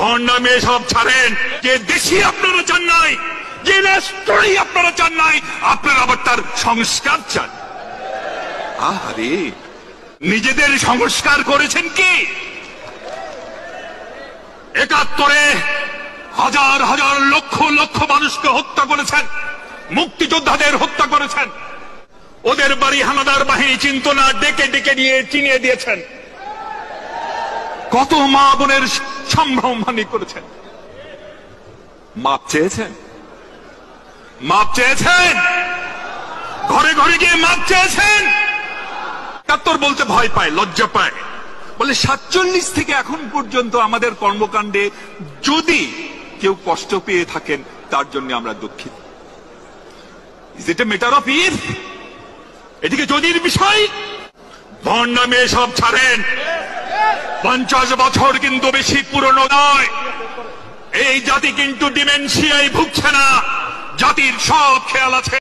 ভণ্ডামি সব ছাড়েন। যে দেশই আপনারা চান নাই, যে রাষ্ট্রই আপনারা চান নাই, আপনারা আবার তার সংস্কার চান। আরে নিজেদের সংস্কার করেছেন কি? ৭১-এ হাজার হাজার লক্ষ লক্ষ মানুষকে হত্যা করেছেন, মুক্তিযোদ্ধাদের হত্যা করেছেন, ওদের বাড়ি হানাদার বাহিনী চিন্ত না, ডেকে ডেকে নিয়ে চিনিয়ে দিয়েছেন, কত মা বোনের সম্ভ্রমহানি করেছেন। মাপ চেয়েছেন? মাপ চেয়েছেন? ঘরে ঘরে গিয়ে মাপ চেয়েছেন? ৭১ বলতে ভয় পায়, লজ্জা পায়, বলে ৪৭ থেকে এখন পর্যন্ত আমাদের কর্মকাণ্ডে যদি কেউ কষ্ট পেয়ে থাকেন তার জন্য আমরা দুঃখিত। Is it a matter of if? এদিকে যদির বিষয়। ভণ্ডামি সব ছাড়েন। ৫০ বছর কিন্তু বেশি পুরনো নয়। এই জাতি কিন্তু ডিমেনশিয়ায় ভুগছে না, জাতির সব খেয়াল আছে।